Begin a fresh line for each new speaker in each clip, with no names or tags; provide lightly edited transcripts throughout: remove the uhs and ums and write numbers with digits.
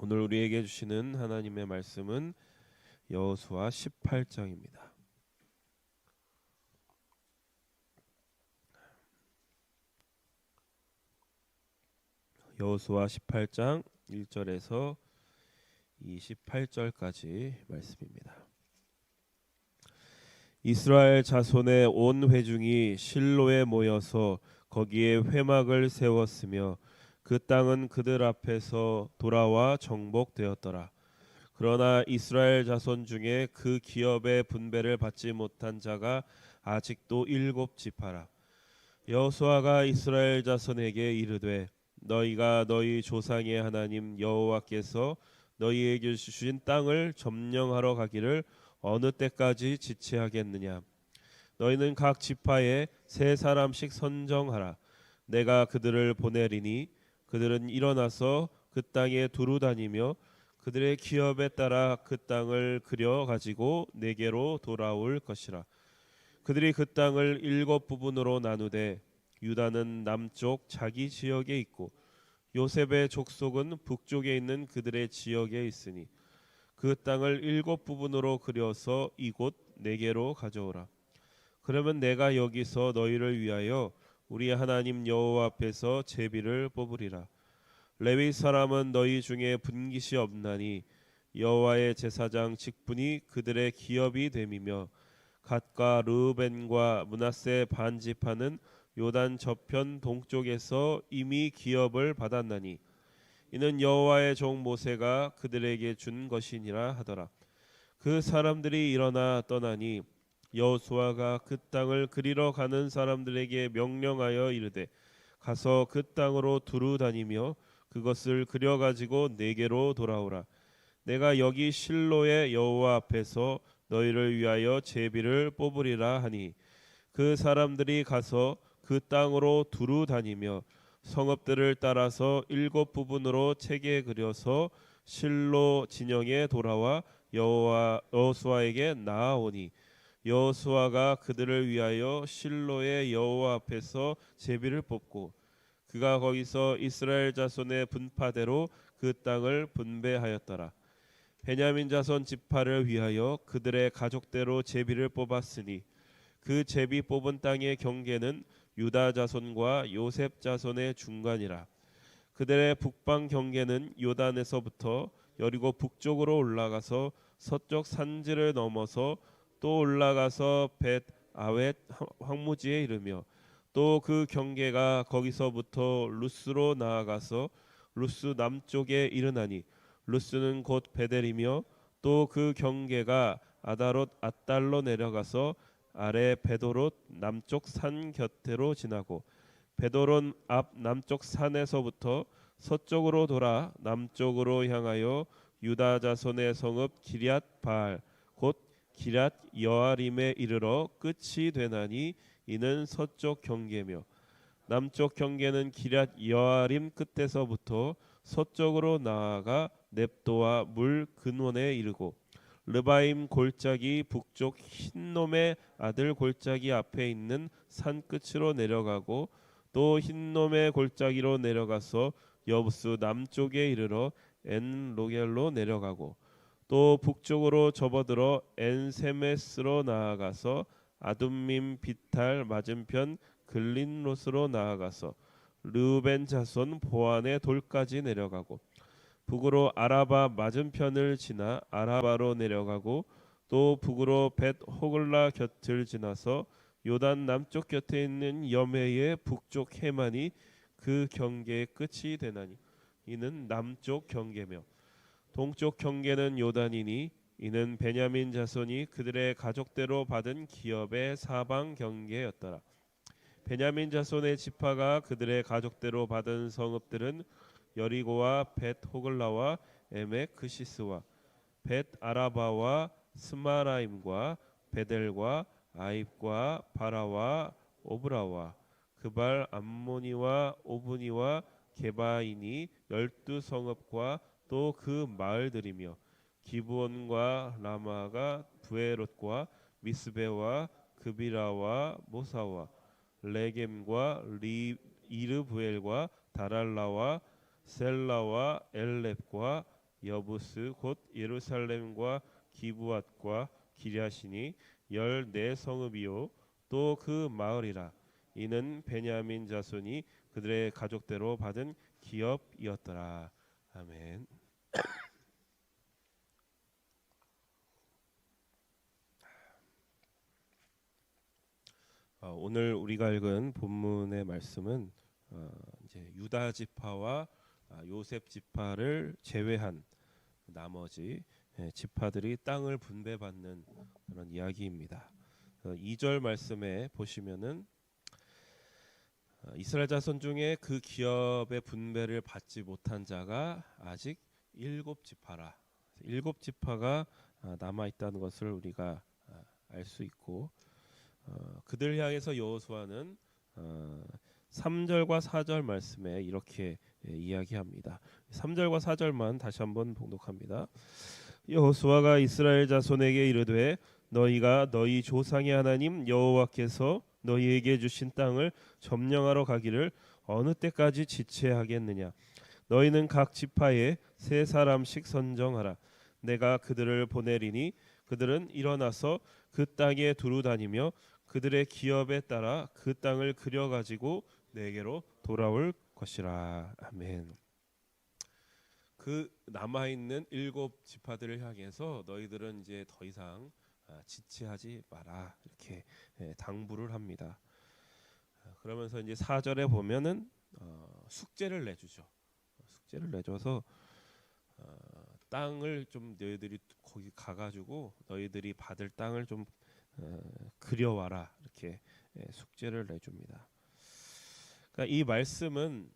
오늘 우리에게 주시는 하나님의 말씀은 여호수아 18장입니다. 여호수아 18장 1절에서 28절까지 말씀입니다. 이스라엘 자손의 온 회중이 실로에 모여서 거기에 회막을 세웠으며 그 땅은 그들 앞에서 돌아와 정복되었더라. 그러나 이스라엘 자손 중에 그 기업의 분배를 받지 못한 자가 아직도 7지파라. 여호수아가 이스라엘 자손에게 이르되 너희가 너희 조상의 하나님 여호와께서 너희에게 주신 땅을 점령하러 가기를 어느 때까지 지체하겠느냐. 너희는 각 지파에 3사람씩 선정하라. 내가 그들을 보내리니 그들은 일어나서 그 땅에 두루 다니며 그들의 기업에 따라 그 땅을 그려 가지고 내게로 돌아올 것이라. 그들이 그 땅을 7부분으로 나누되 유다는 남쪽 자기 지역에 있고 요셉의 족속은 북쪽에 있는 그들의 지역에 있으니 그 땅을 7부분으로 그려서 이곳 내게로 가져오라. 그러면 내가 여기서 너희를 위하여 우리 하나님 여호와 앞에서 제비를 뽑으리라. 레위 사람은 너희 중에 분깃이 없나니 여호와의 제사장 직분이 그들의 기업이 됨이며 갓과 르우벤과 므낫세 반지파는 요단 저편 동쪽에서 이미 기업을 받았나니 이는 여호와의 종 모세가 그들에게 준 것이니라 하더라. 그 사람들이 일어나 떠나니 여호수아가 그 땅을 그리러 가는 사람들에게 명령하여 이르되 가서 그 땅으로 두루 다니며 그것을 그려 가지고 내게로 돌아오라. 내가 여기 실로의 여호와 앞에서 너희를 위하여 제비를 뽑으리라 하니 그 사람들이 가서 그 땅으로 두루 다니며 성읍들을 따라서 7부분으로 체게 그려서 실로 진영에 돌아와 여호수아에게 나아오니 여호수아가 그들을 위하여 실로의 여호와 앞에서 제비를 뽑고 그가 거기서 이스라엘 자손의 분파대로 그 땅을 분배하였더라. 베냐민 자손 지파를 위하여 그들의 가족대로 제비를 뽑았으니 그 제비 뽑은 땅의 경계는 유다 자손과 요셉 자손의 중간이라. 그들의 북방 경계는 요단에서부터 여리고 북쪽으로 올라가서 서쪽 산지를 넘어서 또 올라가서 벳 아웻 황무지에 이르며 또 그 경계가 거기서부터 루스로 나아가서 루스 남쪽에 이르나니 루스는 곧 베델이며 또 그 경계가 아다롯 앗달로 내려가서 아래 베도롯 남쪽 산 곁으로 지나고 베도롯 앞 남쪽 산에서부터 서쪽으로 돌아 남쪽으로 향하여 유다 자손의 성읍 기럇 바알 곧 기럇 여아림에 이르러 끝이 되나니 이는 서쪽 경계며 남쪽 경계는 기럇 여아림 끝에서부터 서쪽으로 나아가 넵도와 물 근원에 이르고 르바임 골짜기 북쪽 흰놈의 아들 골짜기 앞에 있는 산 끝으로 내려가고 또 흰놈의 골짜기로 내려가서 여부스 남쪽에 이르러 엔 로겔로 내려가고 또 북쪽으로 접어들어 엔 세메스로 나아가서 아둠밈 비탈 맞은편 글린롯으로 나아가서 르우벤 자손 보안의 돌까지 내려가고 북으로 아라바 맞은편을 지나 아라바로 내려가고 또 북으로 벳 호글라 곁을 지나서 요단 남쪽 곁에 있는 여메의 북쪽 해만이 그 경계의 끝이 되나니 이는 남쪽 경계며 동쪽 경계는 요단이니 이는 베냐민 자손이 그들의 가족대로 받은 기업의 사방 경계였더라. 베냐민 자손의 지파가 그들의 가족대로 받은 성읍들은 여리고와 벳 호글라와 에멕 그시스와 벳 아라바와 스마라임과 베델과 아입과 바라와 오브라와 그발 암모니와 오브니와 게바인이 12성읍과 또 그 마을들이며 기브온과 라마가 부에롯과 미스베와 그비라와 모사와 레겜과 이르부엘과 다랄라와 셀라와 엘렙과 여부스 곧 예루살렘과 기브앗과 기랴시니 14성읍이요 또 그 마을이라. 이는 베냐민 자손이 그들의 가족대로 받은 기업이었더라. 아멘. 오늘 우리가 읽은 본문의 말씀은 이제 유다 지파와 요셉 지파를 제외한 나머지 지파들이 땅을 분배받는 그런 이야기입니다. 2절 말씀에 보시면은 이스라엘 자손 중에 그 기업의 분배를 받지 못한 자가 아직 7지파라. 7지파가 남아 있다는 것을 우리가 알 수 있고, 그들 향해서 여호수아는 3절과 4절 말씀에 이렇게 이야기합니다. 3절과 4절만 다시 한번 봉독합니다. 여호수아가 이스라엘 자손에게 이르되 너희가 너희 조상의 하나님 여호와께서 너희에게 주신 땅을 점령하러 가기를 어느 때까지 지체하겠느냐. 너희는 각 지파에 3사람씩 선정하라. 내가 그들을 보내리니 그들은 일어나서 그 땅에 두루 다니며 그들의 기업에 따라 그 땅을 그려 가지고 내게로 돌아올 것이라. 아멘. 그 남아 있는 7지파들을 향해서 너희들은 이제 더 이상 지체하지 마라 이렇게 당부를 합니다. 그러면서 이제 4절에 보면은 숙제를 내주죠. 숙제를 내줘서 땅을 좀 너희들이 거기 가가지고 너희들이 받을 땅을 좀 그려와라 이렇게 숙제를 내줍니다. 그러니까 이 말씀은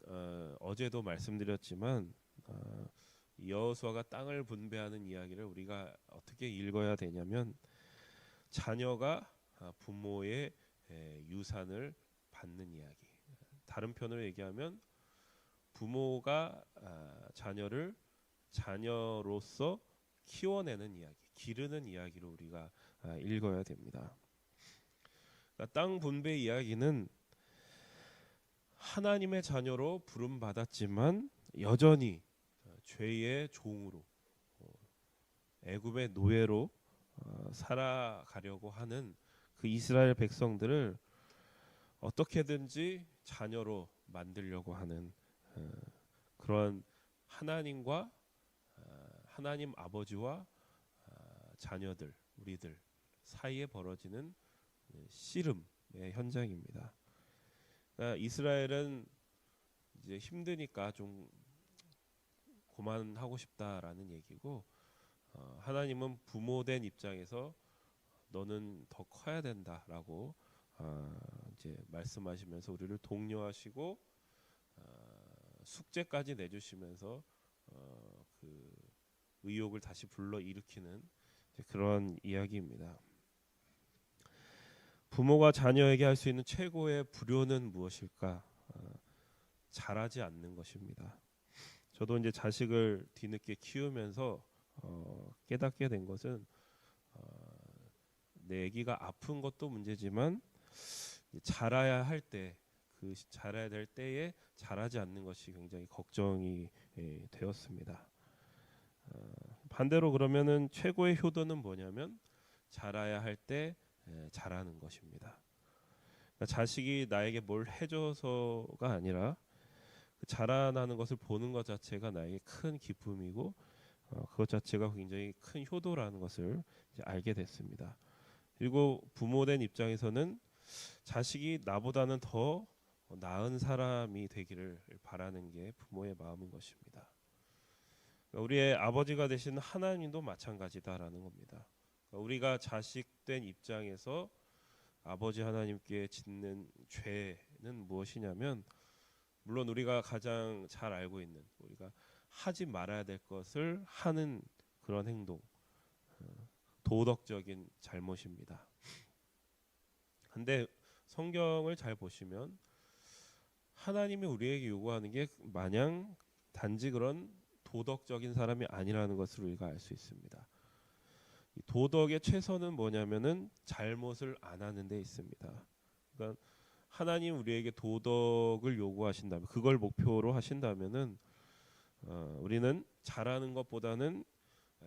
어제도 말씀드렸지만 여호수아가 땅을 분배하는 이야기를 우리가 어떻게 읽어야 되냐면 자녀가 부모의 유산을 받는 이야기. 다른 편으로 얘기하면 부모가 자녀를 자녀로서 키워내는 이야기, 기르는 이야기로 우리가 읽어야 됩니다. 그러니까 땅 분배 이야기는 하나님의 자녀로 부름 받았지만 여전히 죄의 종으로 애굽의 노예로 살아가려고 하는 그 이스라엘 백성들을 어떻게든지 자녀로 만들려고 하는 그런 하나님과 하나님 아버지와 자녀들 우리들 사이에 벌어지는 씨름의 현장입니다. 그러니까 이스라엘은 이제 힘드니까 좀 그만하고 싶다라는 얘기고, 하나님은 부모된 입장에서 너는 더 커야 된다라고 이제 말씀하시면서 우리를 독려하시고 숙제까지 내주시면서 그 의욕을 다시 불러 일으키는 그런 이야기입니다. 부모가 자녀에게 할 수 있는 최고의 불효는 무엇일까? 잘하지 않는 것입니다. 저도 이제 자식을 뒤늦게 키우면서 깨닫게 된 것은 내 아기가 아픈 것도 문제지만 자라야 할 때, 그 자라야 될 때에 자라지 않는 것이 굉장히 걱정이 되었습니다. 반대로 그러면은 최고의 효도는 뭐냐면 자라야 할 때 자라는 것입니다. 그러니까 자식이 나에게 뭘 해줘서가 아니라 그 자라나는 것을 보는 것 자체가 나에게 큰 기쁨이고 그것 자체가 굉장히 큰 효도라는 것을 이제 알게 됐습니다. 그리고 부모된 입장에서는 자식이 나보다는 더 나은 사람이 되기를 바라는 게 부모의 마음인 것입니다. 우리의 아버지가 되신 하나님도 마찬가지다라는 겁니다. 우리가 자식된 입장에서 아버지 하나님께 짓는 죄는 무엇이냐면, 물론 우리가 가장 잘 알고 있는 우리가 하지 말아야 될 것을 하는 그런 행동, 도덕적인 잘못입니다. 근데 성경을 잘 보시면 하나님이 우리에게 요구하는 게 마냥 단지 그런 도덕적인 사람이 아니라는 것을 우리가 알 수 있습니다. 도덕의 최선은 뭐냐면은 잘못을 안 하는 데 있습니다. 그러니까 하나님 우리에게 도덕을 요구하신다면, 그걸 목표로 하신다면은 우리는 잘하는 것보다는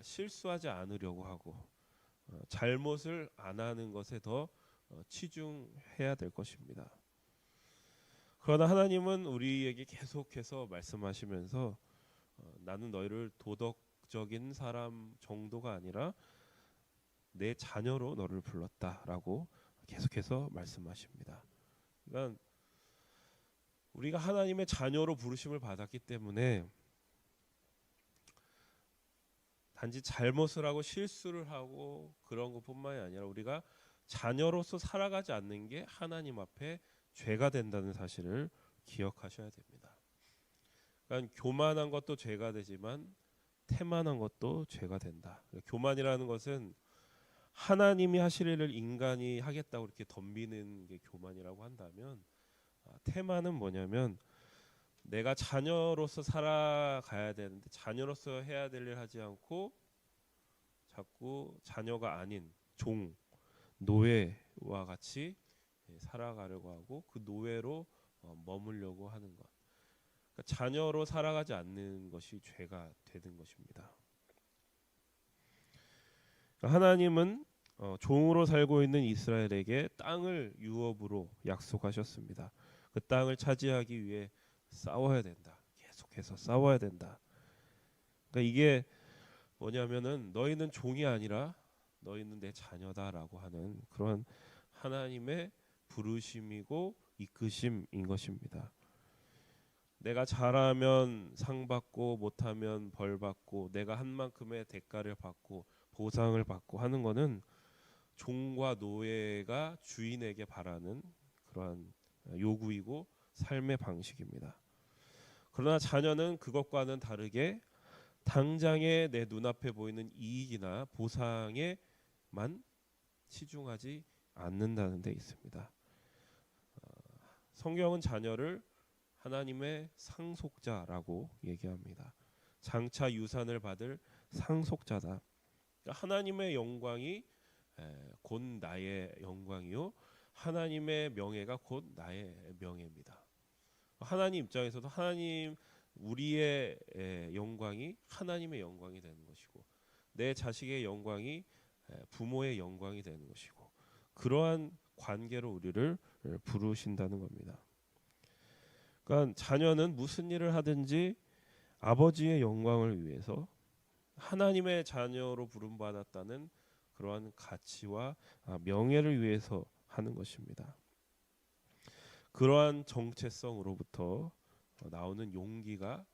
실수하지 않으려고 하고 잘못을 안 하는 것에 더 치중해야 될 것입니다. 그러나 하나님은 우리에게 계속해서 말씀하시면서 나는 너희를 도덕적인 사람 정도가 아니라 내 자녀로 너를 불렀다라고 계속해서 말씀하십니다. 그러니까 우리가 하나님의 자녀로 부르심을 받았기 때문에 단지 잘못을 하고 실수를 하고 그런 것뿐만이 아니라 우리가 자녀로서 살아가지 않는 게 하나님 앞에 죄가 된다는 사실을 기억하셔야 됩니다. 그러니까 교만한 것도 죄가 되지만 태만한 것도 죄가 된다. 교만이라는 것은 하나님이 하실 일을 인간이 하겠다고 이렇게 덤비는 게 교만이라고 한다면, 태만은 뭐냐면 내가 자녀로서 살아가야 되는데 자녀로서 해야 될 일 하지 않고 자꾸 자녀가 아닌 종, 노예와 같이 살아가려고 하고 그 노예로 머물려고 하는 것. 그러니까 자녀로 살아가지 않는 것이 죄가 되는 것입니다. 하나님은 종으로 살고 있는 이스라엘에게 땅을 유업으로 약속하셨습니다. 그 땅을 차지하기 위해 싸워야 된다. 계속해서 싸워야 된다. 그러니까 이게 뭐냐면은 너희는 종이 아니라 너희는 내 자녀다라고 하는 그런 하나님의 부르심이고 이끄심인 것입니다. 내가 잘하면 상 받고 못하면 벌 받고 내가 한 만큼의 대가를 받고 보상을 받고 하는 것은 종과 노예가 주인에게 바라는 그러한 요구이고 삶의 방식입니다. 그러나 자녀는 그것과는 다르게 당장에 내 눈앞에 보이는 이익이나 보상에만 치중하지 않는다는 데 있습니다. 성경은 자녀를 하나님의 상속자라고 얘기합니다. 장차 유산을 받을 상속자다. 하나님의 영광이 곧 나의 영광이요 하나님의 명예가 곧 나의 명예입니다. 하나님 입장에서도 우리의 영광이 하나님의 영광이 되는 것이고 내 자식의 영광이 부모의 영광이 되는 것이고 그러한 관계로 우리를 부르신다는 겁니다. 그러니까 자녀는 무슨 일을 하든지 아버지의 영광을 위해서 하나님의 자녀로 부름받았다는 그러한 가치와 명예를 위해서 하는 것입니다. 그러한 정체성으로부터 나오는 용기가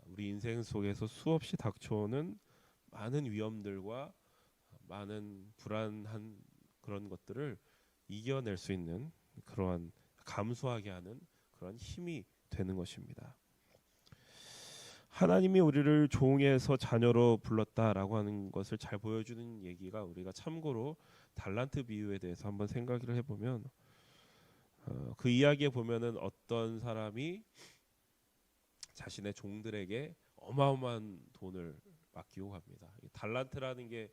우리 인생 속에서 수없이 닥쳐오는 많은 위험들과 많은 불안한 그런 것들을 이겨낼 수 있는 그러한 감수하게 하는 그런 힘이 되는 것입니다. 하나님이 우리를 종에서 자녀로 불렀다라고 하는 것을 잘 보여주는 얘기가 우리가 참고로 달란트 비유에 대해서 한번 생각을 해보면 그 이야기에 보면은 어떤 사람이 자신의 종들에게 어마어마한 돈을 맡기고 갑니다. 달란트라는 게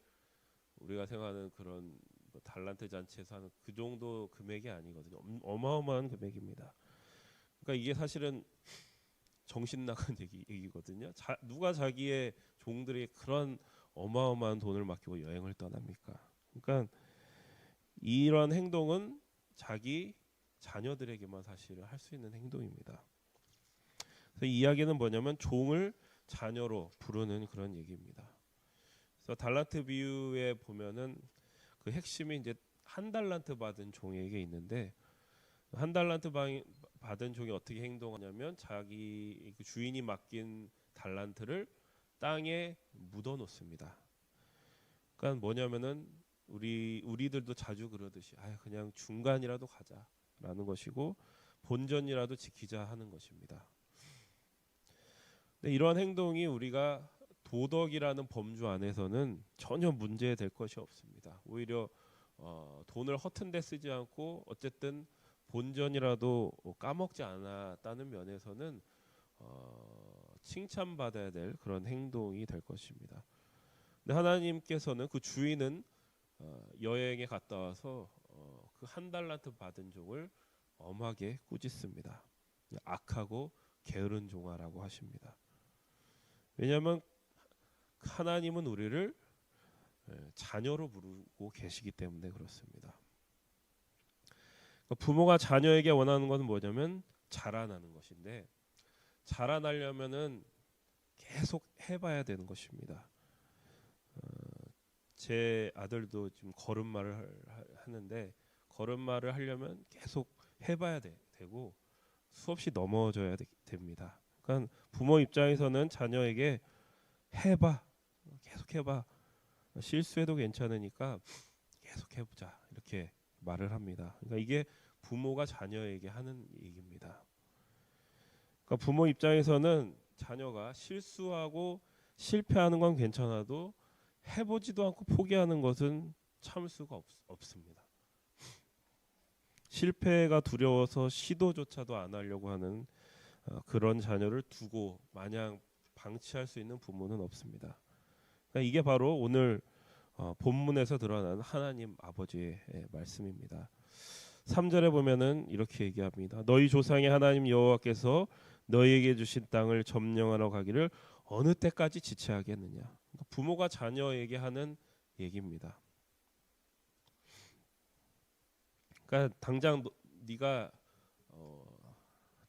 우리가 생각하는 그런 달란트 잔치에서 하는 그 정도 금액이 아니거든요. 어마어마한 금액입니다. 그러니까 이게 사실은 정신 나간 얘기거든요. 누가 자기의 종들이 그런 어마어마한 돈을 맡기고 여행을 떠납니까? 그러니까 이런 행동은 자기 자녀들에게만 사실 할 수 있는 행동입니다. 그래서 이 이야기는 뭐냐면 종을 자녀로 부르는 그런 얘기입니다. 그래서 달란트 비유에 보면은 그 핵심이 이제 한 달란트 받은 종에게 있는데 한 달란트 받은 종이 어떻게 행동하냐면 자기 주인이 맡긴 달란트를 땅에 묻어 놓습니다. 그러니까 뭐냐면은 우리들도 자주 그러듯이 그냥 중간이라도 가자라는 것이고 본전이라도 지키자 하는 것입니다. 근데 이러한 행동이 우리가 도덕이라는 범주 안에서는 전혀 문제될 것이 없습니다. 오히려 돈을 허튼 데 쓰지 않고 어쨌든 본전이라도 까먹지 않았다는 면에서는 칭찬받아야 될 그런 행동이 될 것입니다. 근데 하나님께서는 그 주인은 여행에 갔다 와서 그 한 달란트 받은 종을 엄하게 꾸짖습니다. 악하고 게으른 종아라고 하십니다. 왜냐하면 하나님은 우리를 자녀로 부르고 계시기 때문에 그렇습니다. 부모가 자녀에게 원하는 것은 뭐냐면 자라나는 것인데, 자라나려면은 계속 해봐야 되는 것입니다. 제 아들도 지금 걸음마를 하는데, 걸음마를 하려면 계속 해봐야 되고 수없이 넘어져야 됩니다. 그러니까 부모 입장에서는 자녀에게 해봐, 계속 해봐, 실수해도 괜찮으니까 계속 해보자, 이렇게 말을 합니다. 그러니까 이게 부모가 자녀에게 하는 얘기입니다. 그러니까 부모 입장에서는 자녀가 실수하고 실패하는 건 괜찮아도 해보지도 않고 포기하는 것은 참을 수가 없습니다. 실패가 두려워서 시도조차도 안 하려고 하는 그런 자녀를 두고 마냥 방치할 수 있는 부모는 없습니다. 그러니까 이게 바로 오늘 본문에서 드러난 하나님 아버지의 말씀입니다. 3절에 보면은 이렇게 얘기합니다. 너희 조상의 하나님 여호와께서 너희에게 주신 땅을 점령하러 가기를 어느 때까지 지체하겠느냐. 그러니까 부모가 자녀에게 하는 얘기입니다. 그러니까 당장 네가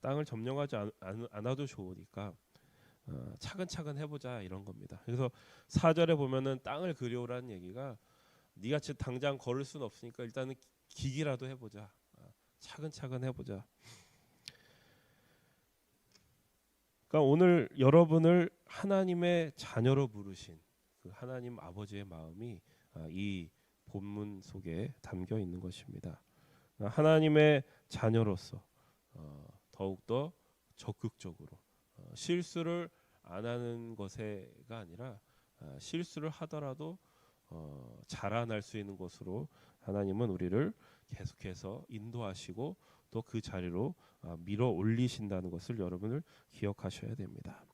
땅을 점령하지 않아도 좋으니까 차근차근 해보자, 이런 겁니다. 그래서 4절에 보면은 땅을 그려오라는 얘기가, 네가 지금 당장 걸을 수는 없으니까 일단은 기기라도 해보자, 차근차근 해보자. 그러니까 오늘 여러분을 하나님의 자녀로 부르신 그 하나님 아버지의 마음이 이 본문 속에 담겨 있는 것입니다. 하나님의 자녀로서 더욱더 적극적으로 실수를 안 하는 것에가 아니라 실수를 하더라도 자라날 수 있는 것으로 하나님은 우리를 계속해서 인도하시고 또 그 자리로 밀어 올리신다는 것을 여러분을 기억하셔야 됩니다.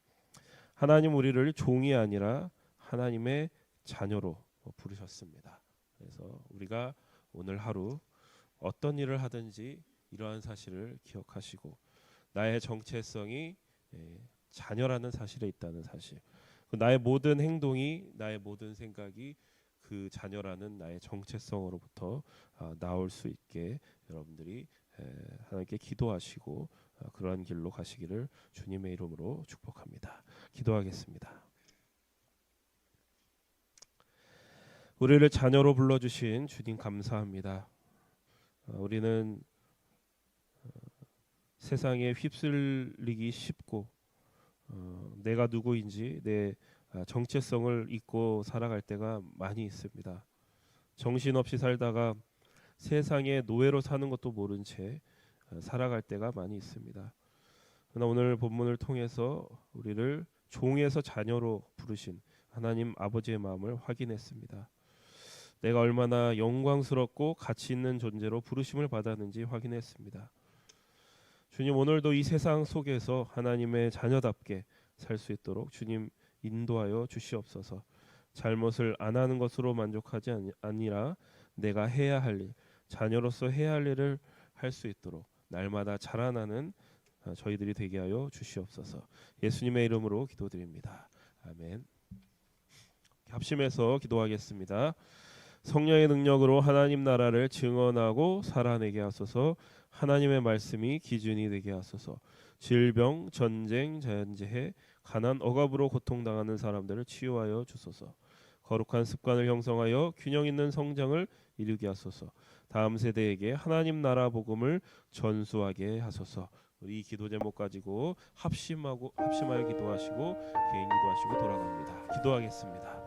하나님 우리를 종이 아니라 하나님의 자녀로 부르셨습니다. 그래서 우리가 오늘 하루 어떤 일을 하든지 이러한 사실을 기억하시고, 나의 정체성이 자녀라는 사실에 있다는 사실, 나의 모든 행동이, 나의 모든 생각이 그 자녀라는 나의 정체성으로부터 나올 수 있게 여러분들이 하나님께 기도하시고 그러한 길로 가시기를 주님의 이름으로 축복합니다. 기도하겠습니다. 우리를 자녀로 불러주신 주님 감사합니다. 우리는 세상에 휩쓸리기 쉽고 내가 누구인지 내 정체성을 잊고 살아갈 때가 많이 있습니다. 정신없이 살다가 세상의 노예로 사는 것도 모른 채 살아갈 때가 많이 있습니다. 그러나 오늘 본문을 통해서 우리를 종에서 자녀로 부르신 하나님 아버지의 마음을 확인했습니다. 내가 얼마나 영광스럽고 가치 있는 존재로 부르심을 받았는지 확인했습니다. 주님, 오늘도 이 세상 속에서 하나님의 자녀답게 살 수 있도록 주님 인도하여 주시옵소서. 잘못을 안 하는 것으로 만족하지 아니라 내가 해야 할 일, 자녀로서 해야 할 일을 할 수 있도록 날마다 자라나는 저희들이 되게 하여 주시옵소서. 예수님의 이름으로 기도드립니다. 아멘. 합심해서 기도하겠습니다. 성령의 능력으로 하나님 나라를 증언하고 살아내게 하소서. 하나님의 말씀이 기준이 되게 하소서. 질병, 전쟁, 자연재해, 가난, 억압으로 고통당하는 사람들을 치유하여 주소서. 거룩한 습관을 형성하여 균형 있는 성장을 이루게 하소서. 다음 세대에게 하나님 나라 복음을 전수하게 하소서. 우리 이 기도 제목 가지고 합심하여 기도하시고 개인 기도하시고 돌아갑니다. 기도하겠습니다.